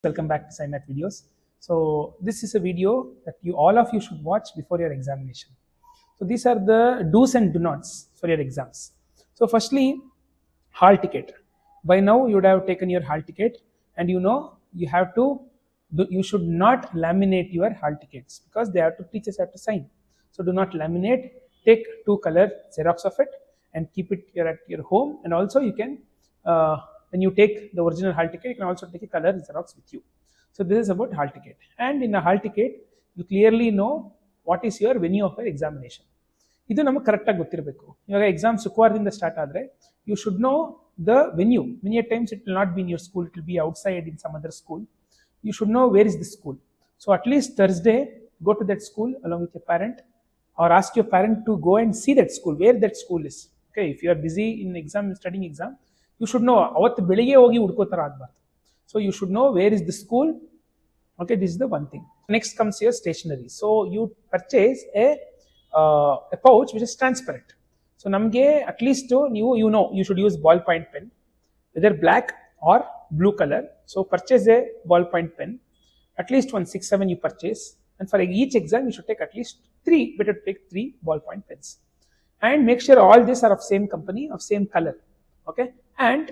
Welcome back to SciMath videos. So this is a video that all of you should watch before your examination. So these are the do's and do nots for your exams. So firstly, hall ticket. By now you would have taken your hall ticket, and you should not laminate your hall tickets because teachers have to sign. So do not laminate. Take 2-color Xerox of it and keep it here at your home. And also you can when you take the original hall ticket, you can also take a color Xerox with you. So this is about hall ticket. And in a hall ticket, you clearly know what is your venue of your examination. ಇದು ನಮಗೆ ಕರೆಕ್ಟಾಗಿ ಗೊತ್ತಿರಬೇಕು. ಇವಾಗ exam ಶುಕ್ರವಾರದಿಂದ start ಆದರೆ you should know the venue. Many times it will not be in your school, it will be outside in some other school. You should know where is the school. So at least Thursday, go to that school along with your parent, or ask your parent to go and see that school, where that school is. Okay, if you are busy in studying exam, you should know. ಅವತ್ತು ಬೆಳಿಗ್ಗೆ ಹೋಗಿ ಹುಡ್ಕೋತರ ಆಗಬಾರ್ದು. So you should know where is the school. Okay, this is the one thing. Next comes your stationery. So you purchase a pouch which is transparent. So ನಮಗೆ at least you should use ballpoint pen, whether black or blue color. So purchase a ballpoint pen, at least 6-7 you purchase, and for each exam you should take at least 3, better to take 3 ballpoint pens, and make sure all these are of same company, of same color. Okay, and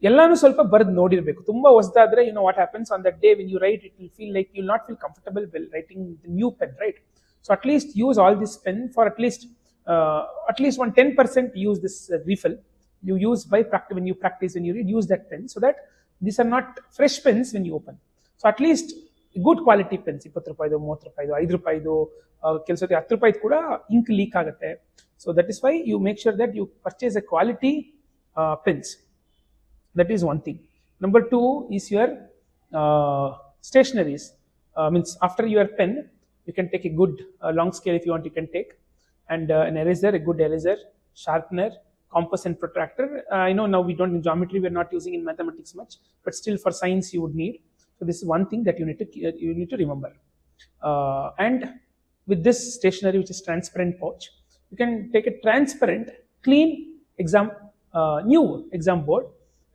ಎಲ್ಲಾನು ಸ್ವಲ್ಪ ಬರೆದು ನೋಡಿರಬೇಕು. ತುಂಬಾ ಹೊಸದಾದ್ರೆ what happens on that day when you write, it will feel like you will not feel comfortable while writing the new pen, right? So at least use all this pen for at least 10% use this refill. You use when you practice, when you read, use that pen, so that these are not fresh pens when you open. So at least good quality pens, 20 ರೂಪಾಯಿದು, 30 ರೂಪಾಯಿದು, 5 ರೂಪಾಯಿದು, ಕೆಲಸಕ್ಕೆ 10 ರೂಪಾಯಿದು ಕೂಡ ink leak ಆಗುತ್ತೆ. So that is why you make sure that you purchase a quality pens. That is one thing. Number 2 is your stationaries. Means after your pen, you can take a good long scale if you want, you can take, and an eraser, a good eraser, sharpener, compass and protractor. I know now we don't in geometry, we are not using in mathematics much, but still for science you would need. So this is one thing that you need to remember. And with this stationery, which is transparent pouch, you can take a transparent, clean new exam board,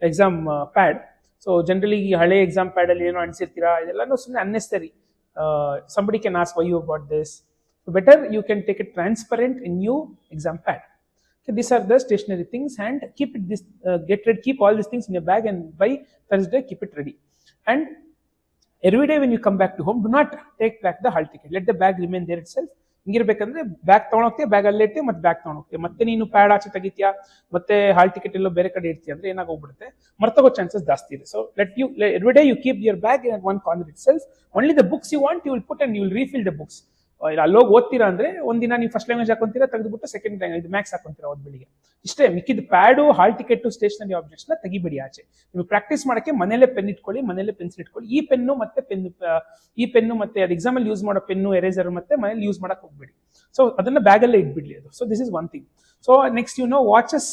exam pad. So generally hale exam pad alli eno ansirtira, idellanu sunne unnecessary. Somebody can ask why you bought this. So better you can take a transparent new exam pad. Okay, these are the stationary things, and keep all these things in your bag, and by Thursday keep it ready. And every day when you come back to home, do not take back the hall ticket. Let the bag remain there itself. ಹಿಂಗಿರ್ಬೇಕಂದ್ರೆ bag ತಗೊಂಡೋಗ್ತೀಯ, bag ಅಲ್ಲೇ ಇರ್ತೀಯ, ಮತ್ತೆ bag ತಗೊಂಡೋಗ್ತೀಯ, ಮತ್ತೆ ನೀನು pad ಆಚೆ ತೆಗಿತೀಯಾ, ಮತ್ತೆ hall ticket ಎಲ್ಲೋ ಬೇರೆ ಕಡೆ ಇಡ್ತೀಯ ಅಂದ್ರೆ ಏನಾಗೋಗ್ಬಿಡುತ್ತೆ, ಮರ್ತೋಗೋ ಚಾನ್ಸಸ್ ಜಾಸ್ತಿ ಇದೆ. So every day you keep your bag in one corner itself. Only the books you want you will put, and you will refill the books. ಅಲ್ಲೋಗಿ ಓದ್ತೀರಾ ಅಂದ್ರೆ ಒಂದಿನ ನೀವು ಫಸ್ಟ್ ಲ್ಯಾಂಗ್ವೇಜ್ ಹಾಕೊಂತೀರಾ, ತೆಗೆದುಬಿಟ್ಟು ಸೆಕೆಂಡ್ ಲ್ಯಾಂಗ್ವೇಜ್ ಮ್ಯಾಕ್ಸ್ ಹಾಕೊಂತೀರಾ ಓದ್ ಬೆಳಿಗ್ಗೆ. ಇಷ್ಟೇ. ಮಿಕ್ಕಿದ pad, hall ticket, stationery objects ನ ತೆಗಿಬೇಡಿ ಆಚೆ. ನೀವು ಪ್ರಾಕ್ಟೀಸ್ ಮಾಡಕ್ಕೆ ಮನೇಲೆ ಪೆನ್ ಇಟ್ಕೊಳ್ಳಿ, ಮನೇಲೆ ಪೆನ್ಸಿಲ್ ಇಟ್ಕೊಳ್ಳಿ. ಈ ಪೆನ್ನು ಮತ್ತೆ ಅದು ಎಕ್ಸಾಮ್ ಅಲ್ಲಿ ಯೂಸ್ ಮಾಡೋ ಪೆನ್ನು, ಎರೇಸರ್ ಮತ್ತೆ ಮನೇಲಿ ಯೂಸ್ ಮಾಡಕ್ ಹೋಗ್ಬೇಡಿ. ಸೊ ಅದನ್ನ ಬ್ಯಾಗ್ ಅಲ್ಲೇ ಇಟ್ಬಿಡ್ಲಿ ಅದು. So this is one thing. So next watches,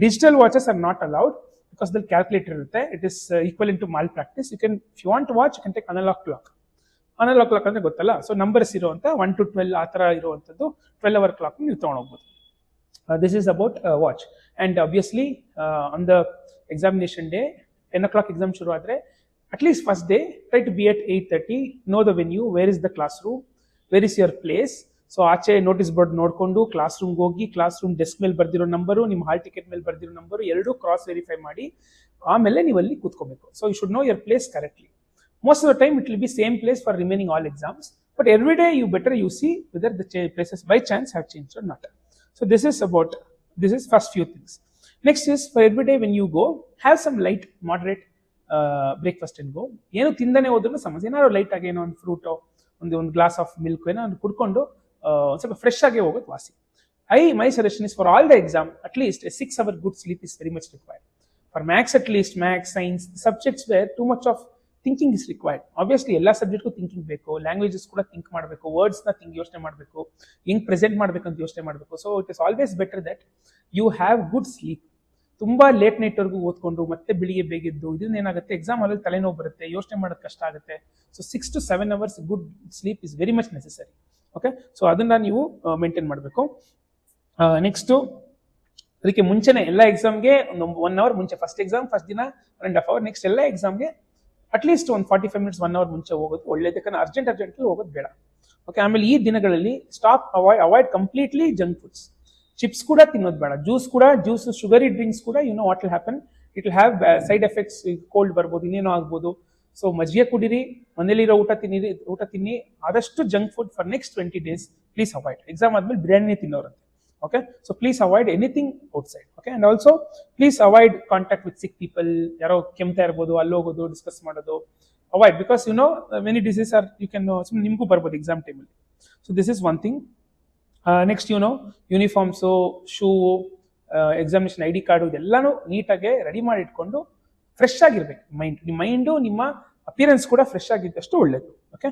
digital watches are not allowed because the calculator irutte. It is equivalent to malpractice. You can, if you want to watch, you can take analog clock. Analog clock ಅಂದ್ರೆ ಗೊತ್ತಲ್ಲ. So numbers ಇರುವಂತ 1 to 12 ಆ ತರ ಇರುವಂತದ್ದು 12-hour clock ನೀವು ತಗೊಂಡು ಹೋಗ್ಬೋದು. This is about watch. And obviously on the examination day, 10 o'clock exam ಶುರು ಆದ್ರೆ at least first day try to be at 8:30. know the venue, where is the classroom, where is your place. So ಆಚೆ notice board ನೋಡ್ಕೊಂಡು class ರೂಮ್ಗೆ ಹೋಗಿ, class room desk ಮೇಲೆ ಬರ್ದಿರೋ number, ನಿಮ್ಮ hall ticket ಮೇಲೆ ಬರ್ದಿರೋ ನಂಬರು ಎರಡೂ ಕ್ರಾಸ್ ವೆರಿಫೈ ಮಾಡಿ ಆಮೇಲೆ ನೀವು ಅಲ್ಲಿ ಕೂತ್ಕೋಬೇಕು. So you should know your place correctly. Most of the time it will be same place for remaining all exams, but every day you see whether the places by chance have changed or not. So this is first few things. Next is, for every day when you go, have some light moderate breakfast and go. ಏನು ತಿಂದನೆ ಹೋದ್ರೂ ಸಮಸ್ಯೆ, ಏನಾದ್ರು light ಆಗಿ ಏನೋ ಒಂದು ಫ್ರೂಟೋ, ಒಂದು glass of milk ಏನೋ ಒಂದು ಕುಡ್ಕೊಂಡು ಸ್ವಲ್ಪ ಫ್ರೆಶ್ ಆಗಿ ಹೋಗೋದು ವಾಸಿ. My suggestion is, for all the exam, at least a 6-hour good sleep is very much required. For maths, at least maths, science, subjects where too much of thinking is required. Obviously ಎಲ್ಲ ಸಬ್ಜೆಕ್ಟ್ಗೂ thinking ಬೇಕು, languages ಕೂಡ think ಮಾಡಬೇಕು, words ನ ಯೋಚನೆ ಮಾಡಬೇಕು, ಹೆಂಗ್ present ಮಾಡ್ಬೇಕಂತ ಯೋಚನೆ ಮಾಡಬೇಕು. So it is always better that you have good sleep. ತುಂಬಾ ಲೇಟ್ ನೈಟ್ ವರೆಗೂ ಓದ್ಕೊಂಡು ಮತ್ತೆ ಬೆಳಿಗ್ಗೆ ಬೇಗಿದ್ದು ಇದರಿಂದ ಏನಾಗುತ್ತೆ, ಎಕ್ಸಾಮ್ ಅಲ್ಲಿ ತಲೆನೋವು ಬರುತ್ತೆ, ಯೋಚನೆ ಮಾಡೋದು ಕಷ್ಟ ಆಗುತ್ತೆ. So 6 to 7 hours good sleep is very much necessary. Okay, so ಅದನ್ನ ನೀವು ಮೇಂಟೈನ್ ಮಾಡಬೇಕು. ನೆಕ್ಸ್ಟ್ ಅದಕ್ಕೆ ಮುಂಚೆನೆ ಎಲ್ಲ ಎಕ್ಸಾಮ್ಗೆ 1 hour ಮುಂಚೆ, ಫಸ್ಟ್ ಎಕ್ಸಾಮ್ ಫಸ್ಟ್ ದಿನ 1.5 hour, ನೆಕ್ಸ್ಟ್ ಎಲ್ಲ ಎಕ್ಸಾಮ್ಗೆ ಅಟ್ಲೀಸ್ಟ್ ಒಂದು 45 ಮಿನಿಟ್ಸ್ 1 ಅವರ್ ಮುಂಚೆ ಹೋಗೋದು ಒಳ್ಳೇದು, ಯಾಕಂದ್ರೆ ಅರ್ಜೆಂಟ್ ಹೋಗೋದು ಬೇಡ. ಓಕೆ, ಆಮೇಲೆ ಈ ದಿನಗಳಲ್ಲಿ avoid completely junk foods. Chips ಕೂಡ ತಿನ್ನೋದು ಬೇಡ, ಜ್ಯೂಸ್ ಶುಗರಿ ಡ್ರಿಂಕ್ಸ್ ಕೂಡ you know what will happen, it will have side effects, cold ಬರ್ಬೋದು, ಇನ್ನೇನೋ ಆಗ್ಬೋದು. ಸೊ ಮಜ್ಜಿಗೆ ಕುಡೀರಿ, ಮನೇಲಿರೋ ಊಟ ತಿನ್ನಿ. ಆದಷ್ಟು junk food for next 20 days please avoid. Exam ಆದ್ಮೇಲೆ ಬಿರಿಯಾನಿ ತಿನ್ನೋರಂತೆ. Okay, so please avoid anything outside. Okay, and also please avoid contact with sick people. ಯಾರೋ ಕೆಮ್ತಾ ಇರ್ಬೋದು, ಅಲ್ಲಿ ಹೋಗೋದು, ಡಿಸ್ಕಸ್ ಮಾಡೋದು avoid, because you know many disease are you can ನಿಮಗೂ ಬರ್ಬೋದು ಎಕ್ಸಾಮ್ ಟೈಮಲ್ಲಿ. So this is one thing. Next you know uniforms, shoe, examination ID card ಇದೆಲ್ಲಾನು ನೀಟಾಗಿ ರೆಡಿ ಮಾಡಿ ಇಟ್ಕೊಂಡು ಫ್ರೆಶ್ ಆಗಿರ್ಬೇಕು ಮೈಂಡ್. ನಿಮ್ಮ ಮೈಂಡು, ನಿಮ್ಮ ಅಪಿಯರೆನ್ಸ್ ಕೂಡ ಫ್ರೆಶ್ ಆಗಿದ್ದಷ್ಟು ಒಳ್ಳೇದು. ಓಕೆ,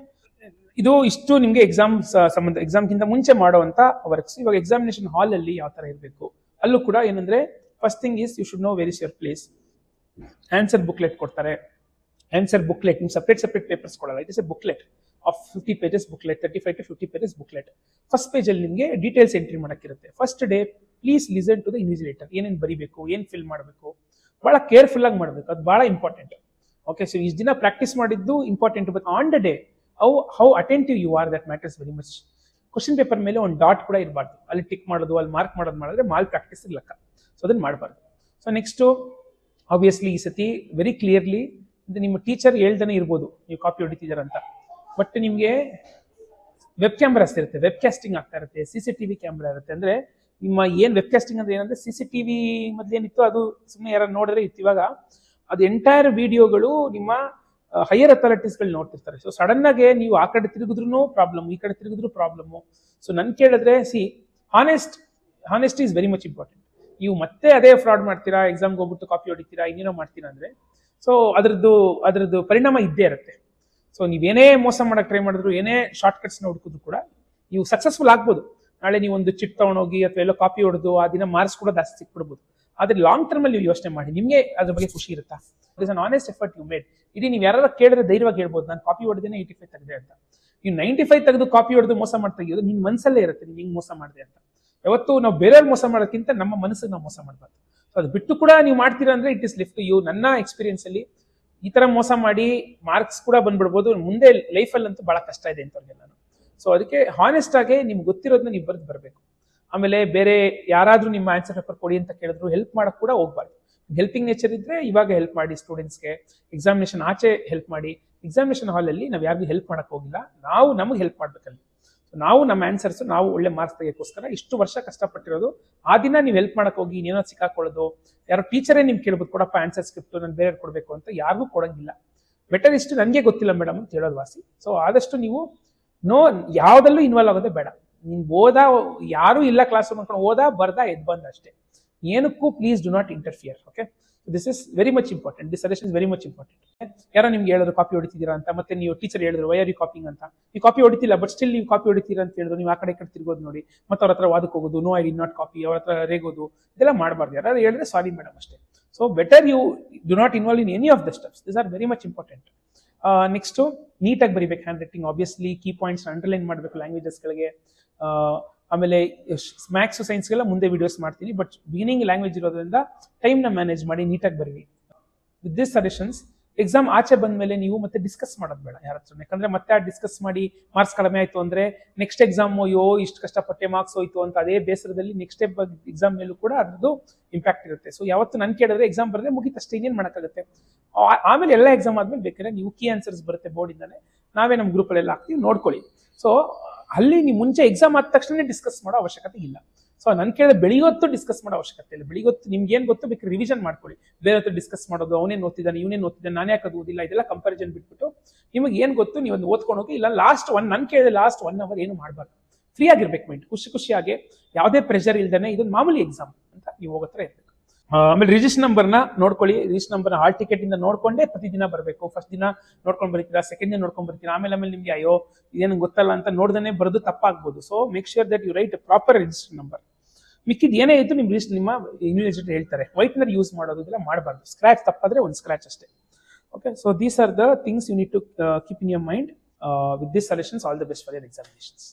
ಇದು ಇಷ್ಟು ನಿಮಗೆ ಎಕ್ಸಾಮ್ಗಿಂತ ಮುಂಚೆ ಮಾಡುವಂತ ವರ್ಕ್ಸ್. ಇವಾಗ ಎಕ್ಸಾಮಿನೇಷನ್ ಹಾಲ್ ಅಲ್ಲಿ ಯಾವ ತರ ಇರಬೇಕು, ಅಲ್ಲೂ ಕೂಡ ಏನಂದ್ರೆ first thing is you should know where is your place. Answer booklet ಕೊಡ್ತಾರೆ. ಆನ್ಸರ್ ಬುಕ್ಲೆಟ್ ನಿಮ್ಗೆ ಸಪ್ರೇಟ್ ಪೇಪರ್ಸ್ ಕೊಡಲ್ಲ. It is a booklet of 50 pages booklet, 35 to 50 pages booklet. First page ಅಲ್ಲಿ ನಿಮಗೆ ಡೀಟೇಲ್ಸ್ ಎಂಟ್ರಿ ಮಾಡಕ್ಕಿರುತ್ತೆ. First day please listen to the invigilator. ಏನೇನು ಬರೀಬೇಕು, ಏನ್ fill ಮಾಡಬೇಕು, ಬಹಳ ಕೇರ್ಫುಲ್ ಆಗಿ ಮಾಡಬೇಕು, ಅದು ಬಹಳ ಇಂಪಾರ್ಟೆಂಟ್. ಓಕೆ, ಸೊ ಇಷ್ಟು ದಿನ ಪ್ರಾಕ್ಟೀಸ್ ಮಾಡಿದ್ದು important, but on the day how attentive you are, that matters very much. Question paper ಮೇಲೆ ಒಂದು ಡಾಟ್ ಕೂಡ ಇರಬಾರ್ದು, ಅಲ್ಲಿ ಟಿಕ್ ಮಾಡೋದು, ಅಲ್ಲಿ ಮಾರ್ಕ್ ಮಾಡಿದ್ರೆ ಮಾಲ್ ಪ್ರಾಕ್ಟೀಸ್ ಲೆಕ್ಕ. ಸೊ ಅದನ್ನ ಮಾಡಬಾರ್ದು. ಸೊ ನೆಕ್ಸ್ಟ್ ಆಬ್ವಿಯಸ್ಲಿ ಈ ಸತಿ ವೆರಿ ಕ್ಲಿಯರ್ಲಿ ನಿಮ್ಮ ಟೀಚರ್ ಹೇಳ್ತಾನೆ ಇರ್ಬೋದು ನೀವು ಕಾಪಿ ಹೊಡಿತಿದ್ದೀರ ಅಂತ, ಬಟ್ ನಿಮಗೆ ವೆಬ್ ಕ್ಯಾಮ್ರಾಸ್ ಇರುತ್ತೆ, ವೆಬ್ ಕ್ಯಾಸ್ಟಿಂಗ್ ಆಗ್ತಾ ಇರುತ್ತೆ, CCTV ಕ್ಯಾಮ್ರಾ ಇರುತ್ತೆ. ಅಂದ್ರೆ ನಿಮ್ಮ ಏನ್ ವೆಬ್ ಕ್ಯಾಸ್ಟಿಂಗ್ ಅಂದ್ರೆ ಏನಂದ್ರೆ CCTV ಮೊದಲೇನಿತ್ತು ಅದು ಸುಮ್ಮನೆ ಯಾರು ನೋಡಿದ್ರೆ ಇತ್ತು. ಇವಾಗ ಅದು ಎಂಟೈರ್ ವಿಡಿಯೋಗಳು ನಿಮ್ಮ ಹೈಯರ್ ಅಥಾರಿಟೀಸ್ಗಳು ನೋಡ್ತಿರ್ತಾರೆ. ಸೊ ಸಡನ್ ಆಗಿ ನೀವು ಆ ಕಡೆ ತಿರುಗಿದ್ರು ಪ್ರಾಬ್ಲಮ್, ಈ ಕಡೆ ತಿರುಗಿದ್ರು ಪ್ರಾಬ್ಲಮ್. ಸೊ ನನ್ ಕೇಳಿದ್ರೆ honesty is very much important. ನೀವು ಮತ್ತೆ ಅದೇ ಫ್ರಾಡ್ ಮಾಡ್ತೀರಾ, ಎಕ್ಸಾಮ್ಗೆ ಹೋಗ್ಬಿಟ್ಟು ಕಾಪಿ ಹೊಡಿತೀರಾ, ಇನ್ನೇನೋ ಮಾಡ್ತೀರಾ ಅಂದ್ರೆ ಸೊ ಅದ್ರದ್ದು ಪರಿಣಾಮ ಇದ್ದೇ ಇರುತ್ತೆ. ಸೊ ನೀವೇನೇ ಮೋಸ ಮಾಡಕ್ ಟ್ರೈ ಮಾಡಿದ್ರು, ಏನೇ ಶಾರ್ಟ್ ಕಟ್ಸ್ ಹುಡುಕಿದ್ರು ಕೂಡ ನೀವು ಸಕ್ಸಸ್ಫುಲ್ ಆಗ್ಬೋದು. ನಾಳೆ ನೀವು ಒಂದು ಚಿಟ್ ತಗೊಂಡೋಗಿ ಅಥವಾ ಎಲ್ಲೋ ಕಾಪಿ ಹೊಡೆದು ಆ ದಿನ ಮಾರ್ಕ್ಸ್ ಕೂಡ ಜಾಸ್ತಿ ಸಿಕ್ಬಿಡ್ಬೋದು. ಆದ್ರೆ ಲಾಂಗ್ ಟರ್ಮ್ ಅಲ್ಲಿ ನೀವು ಯೋಚನೆ ಮಾಡಿ, ನಿಮಗೆ ಅದ್ರ ಬಗ್ಗೆ ಖುಷಿ ಇರುತ್ತಾ? It is an honest effort you made. ಇಡೀ ನೀವು ಯಾರು ಕೇಳಿದ್ರೆ ಧೈರ್ಯವಾಗಿ ಹೇಳ್ಬೋದು ನಾನು ಕಾಪಿ ಹೊಡೆದೇನೆ 85 ತೆಗೆದೆ ಅಂತ. ನೀವು 95 ತೆಗೆದು ಕಾಪಿ ಹೊಡೆದು ಮೋಸ ಮಾಡ್ತಾ ಇರೋದು ನಿನ್ ಮನಸ್ಸಲ್ಲೇ ಇರುತ್ತೆ, ನೀವು ಹಿಂಗ್ ಮೋಸ ಮಾಡಿದೆ ಅಂತ. ಯಾವತ್ತು ನಾವು ಬೇರೆಯವ್ರು ಮೋಸ ಮಾಡೋಕ್ಕಿಂತ ನಮ್ಮ ಮನಸ್ಸಿಗೆ ನಾವು ಮೋಸ ಮಾಡಬಾರ್ದು. ಸೊ ಅದು ಬಿಟ್ಟು ಕೂಡ ನೀವು ಮಾಡ್ತೀರಾ ಅಂದ್ರೆ ಇಟ್ ಇಸ್ ಲಿಫ್ಟ್ ಯು. ನನ್ನ ಎಕ್ಸ್ಪೀರಿಯನ್ಸ್ ಅಲ್ಲಿ ಈ ತರ ಮೋಸ ಮಾಡಿ ಮಾರ್ಕ್ಸ್ ಕೂಡ ಬಂದ್ಬಿಡ್ಬೋದು, ಮುಂದೆ ಲೈಫಲ್ಲಂತೂ ಬಹಳ ಕಷ್ಟ ಇದೆ ಇಂಥವ್ರಿಗೆಲ್ಲ. ಸೊ ಅದಕ್ಕೆ ಹಾನೆಸ್ಟ್ ಆಗಿ ನಿಮ್ಗೆ ಗೊತ್ತಿರೋದನ್ನ ನೀವು ಬರಬೇಕು. ಆಮೇಲೆ ಬೇರೆ ಯಾರಾದ್ರೂ ನಿಮ್ಮ ಆನ್ಸರ್ ಪೇಪರ್ ಕೊಡಿ ಅಂತ ಕೇಳಿದ್ರು ಹೆಲ್ಪ್ ಮಾಡಕ್ ಕೂಡ ಹೋಗ್ಬಾರ್ದು. ಹೆಲ್ಪಿಂಗ್ ನೇಚರ್ ಇದ್ರೆ ಇವಾಗ ಹೆಲ್ಪ್ ಮಾಡಿ ಸ್ಟೂಡೆಂಟ್ಸ್ಗೆ, ಎಕ್ಸಾಮಿನೇಷನ್ ಆಚೆ ಹೆಲ್ಪ್ ಮಾಡಿ. ಎಕ್ಸಾಮಿನೇಷನ್ ಹಾಲ್ ಅಲ್ಲಿ ನಾವು ಯಾರಿಗೂ ಹೆಲ್ಪ್ ಮಾಡಕ್ ಹೋಗಿಲ್ಲ, ನಾವು ನಮಗೆ ಹೆಲ್ಪ್ ಮಾಡ್ಬೇಕಲ್ಲಿ. ನಾವು ನಮ್ಮ ಆನ್ಸರ್ಸ್ ನಾವು ಒಳ್ಳೆ ಮಾರ್ಕ್ಸ್ ತೆಗೆಯೋಕ್ಕೋಸ್ಕರ ಇಷ್ಟು ವರ್ಷ ಕಷ್ಟಪಟ್ಟಿರೋದು. ಆ ದಿನ ನೀವು ಹೆಲ್ಪ್ ಮಾಡಕ್ ಹೋಗಿ ಇನ್ನೇನೋ ಸಿಕ್ಕಾಕೊಳ್ಳೋದು, ಯಾರೋ ಟೀಚರೇ ನಿಮ್ಗೆ ಕೇಳ್ಬೋದು ಕೊಡಪ್ಪ ಆನ್ಸರ್ ಸ್ಕ್ರಿಪ್ಟ್ ನಾನು ಬೇರೆ ಕೊಡಬೇಕು ಅಂತ, ಯಾರಿಗೂ ಕೊಡಂಗಿಲ್ಲ. ಬೆಟರ್ ಇಷ್ಟು ನನಗೆ ಗೊತ್ತಿಲ್ಲ ಮೇಡಮ್ ಅಂತ ಹೇಳೋದು ವಾಸಿ. ಸೊ ಆದಷ್ಟು ನೀವು ಯಾವ್ದಲ್ಲೂ ಇನ್ವಾಲ್ವ್ ಆಗೋದೇ ಬೇಡ. ನೀನ್ ಯಾರು ಇಲ್ಲ ಕ್ಲಾಸ್ ರೂಮ್ ಮಾಡ್ಕೊಂಡು ಬರ್ದ ಎದ್ ಬಂದ ಅಷ್ಟೇ. ಏನಕ್ಕೂ please do not interfere. Okay, this is very much important. This suggestion is very much important. ಯಾರೋ ನಿಮ್ಗೆ ಹೇಳಿದ್ರು ಕಾಪಿ ಹೊಡಿತಿದ್ದೀರಾ ಅಂತ, ಮತ್ತೆ ನೀವು ಟೀಚರ್ ಹೇಳಿದ್ರು ವೈ ಆರ್ ಯು ಕಾಪಿಂಗ್ ಅಂತ. ನೀವು ಕಾಪಿ ಹೊಡಿತಿಲ್ಲ ಬಟ್ ಸ್ಟಿಲ್ ನೀವು ಕಾಪಿ ಹೊಡಿತೀರಾ ಅಂತ ಹೇಳಿದ್ರು, ನೀವು ಆ ಕಡೆ ತಿರ್ಗೋದು ನೋಡಿ, ಮತ್ತೆ ಅವ್ರ ಹತ್ರ ವಾದಕ್ಕೆ ಹೋಗೋದು, no I did not copy, ಅವ್ರ ಹತ್ರ ರೇಗೋದು, ಇದೆಲ್ಲ ಮಾಡಬಾರ್ದು. ಯಾರು ಹೇಳಿದ್ರೆ ಸಾರಿ ಮೇಡಮ್ ಅಷ್ಟೇ. So better you do not involve in any of the steps. This are very much important. Next ನೀಟಾಗಿ ಬರೀಬೇಕು handwriting. Obviously key points underline ಮಾಡಬೇಕು ಲ್ಯಾಂಗ್ವೇಜಸ್ಗಳಿಗೆ. ಆಮೇಲೆ ಮ್ಯಾಥ್ಸ್ ಸೈನ್ಸ್ಗೆಲ್ಲ ಮುಂದೆ ವಿಡಿಯೋಸ್ ಮಾಡ್ತೀನಿ, ಬಟ್ ಬಿಗಿನಿಂಗ್ ಲ್ಯಾಂಗ್ವೇಜ್ ಇರೋದ್ರಿಂದ ಟೈಮ್ನ ಮ್ಯಾನೇಜ್ ಮಾಡಿ ನೀಟಾಗಿ ಬರೀರಿ. ವಿತ್ ದಿಸ್ ಸಜೆಷನ್ಸ್ ಎಕ್ಸಾಮ್ ಆಚೆ ಬಂದ್ಮೇಲೆ ನೀವು ಮತ್ತೆ ಡಿಸ್ಕಸ್ ಮಾಡೋದು ಬೇಡ ಯಾರ ಹತ್ರ. ಯಾಕಂದ್ರೆ ಮತ್ತೆ ಆ ಡಿಸ್ಕಸ್ ಮಾಡಿ ಮಾರ್ಕ್ಸ್ ಕಡಿಮೆ ಆಯ್ತು ಅಂದ್ರೆ ನೆಕ್ಸ್ಟ್ ಎಕ್ಸಾಮ್ ಇಷ್ಟು ಕಷ್ಟಪಟ್ಟೆ ಮಾರ್ಕ್ಸ್ ಹೋಯ್ತು ಅಂತ ಅದೇ ಬೇಸರದಲ್ಲಿ ನೆಕ್ಸ್ಟ್ ಎಕ್ಸಾಮ್ ಮೇಲೂ ಕೂಡ ಅದ್ರದ್ದು ಇಂಪ್ಯಾಕ್ಟ್ ಇರುತ್ತೆ. ಸೊ ಯಾವತ್ತು ನನ್ ಕೇಳಿದ್ರೆ ಎಕ್ಸಾಮ್ ಬರದೆ ಮುಗಿತಷ್ಟೇ, ಇನ್ನೇನ್ ಮಾಡೋಕ್ಕಾಗುತ್ತೆ. ಆಮೇಲೆ ಎಲ್ಲ ಎಕ್ಸಾಮ್ ಆದ್ಮೇಲೆ ಬೇಕಾದ್ರೆ ನೀವು ಕೀ ಆನ್ಸರ್ಸ್ ಬರುತ್ತೆ ಬೋರ್ಡ್ ಇಂದಾನೆ, ನಾವೇ ನಮ್ಮ ಗ್ರೂಪ್ ಅಲ್ಲೆಲ್ಲ ಹಾಕ್ತೀವಿ, ನೋಡ್ಕೊಳ್ಳಿ. ಸೊ ಅಲ್ಲಿ ನೀವು ಮುಂಚೆ ಎಕ್ಸಾಮ್ ಆದ ತಕ್ಷಣ ಡಿಸ್ಕಸ್ ಮಾಡೋ ಅವಶ್ಯಕತೆ ಇಲ್ಲ. ಸೊ ನನ್ ಕೇಳಿದ್ರೆ ಬೆಳಿಗೊತ್ತು ಡಿಸ್ಕಸ್ ಮಾಡೋ ಅವಶ್ಯಕತೆ ಇಲ್ಲ. ಬೆಳಿಗೊತ್ತು ನಿಮ್ಗೆ ಏನ್ ಗೊತ್ತು ಬೇಕಾದ್ರೆ ರಿವಿಷನ್ ಮಾಡ್ಕೊಳ್ಳಿ. ಬೇರೆ ಹತ್ರ ಡಿಸ್ಕಸ್ ಮಾಡೋದು, ಅವನೇನ್ ಓದ್ತಿದ್ದಾನೆ ಇವನೇನ್ ಓದ್ತಿದ್ದಾನೆ ನಾನು ಯಾಕೆ ಅದು ಓದಿಲ್ಲ, ಇದೆಲ್ಲ ಕಂಪಾರಿಸನ್ ಬಿಟ್ಬಿಟ್ಟು ನಿಮಗೆ ಏನ್ ಗೊತ್ತು ನೀವು ಒಂದು ಓದ್ಕೊಂಡು ಹೋಗಿ. ಇಲ್ಲ ನನ್ ಕೇಳಿದ್ರೆ ಲಾಸ್ಟ್ 1 hour ಏನು ಮಾಡಬಾರ್ದು, ಫ್ರೀ ಆಗಿರ್ಬೇಕು ಮೈಂಡ್, ಖುಷಿಯಾಗಿ ಯಾವುದೇ ಪ್ರೆಷರ್ ಇಲ್ದೇನೆ ಇದೊಂದು ಮಾಮೂಲಿ ಎಕ್ಸಾಮ್ ಅಂತ ನೀವು ಹೋಗೋ ಹತ್ರ ಇರ್ಬೇಕು. ಆಮೇಲೆ ರಿಜಿಸ್ಟರ್ ನಂಬರ್ನ ನೋಡ್ಕೊಳ್ಳಿ. ರಿಜಿಸ್ಟರ್ ನಂಬರ್ನ ಹಾಲ್ ಟಿಕೆಟ್ ಇಂದ ನೋಡ್ಕೊಂಡೇ ಪ್ರತಿದಿನ ಬರಬೇಕು. ಫಸ್ಟ್ ದಿನ ನೋಡ್ಕೊಂಡು ಬರ್ತೀರಾ, ಸೆಕೆಂಡ್ ದಿನ ನೋಡ್ಕೊಂಡು ಬರ್ತೀರಾ, ಆಮೇಲೆ ನಿಮ್ಗೆ ಅಯ್ಯೋ ಇದೇನು ಗೊತ್ತಲ್ಲ ಅಂತ ನೋಡ್ದೇ ಬರೋದು ತಪ್ಪಾಗ್ಬೋದು. So make sure that you write proper register number. ಮಿಕ್ಕಿದ್ ಏನೇ ಇತ್ತು ನಿಮ್ಮ ಯೂನಿವರ್ಸಿಟಿ ಹೇಳ್ತಾರೆ. ವೈಟ್ನರ್ ಯೂಸ್ ಮಾಡೋದು ಇದೆಲ್ಲ ಮಾಡಬಾರ್ದು. ಸ್ಕ್ರಾಚ್ ತಪ್ಪಾದ್ರೆ ಒಂದು ಸ್ಕ್ರಾಚ್ ಅಷ್ಟೇ. Okay, so these are the things you need to keep in your mind. With this suggestions all the best for your examinations.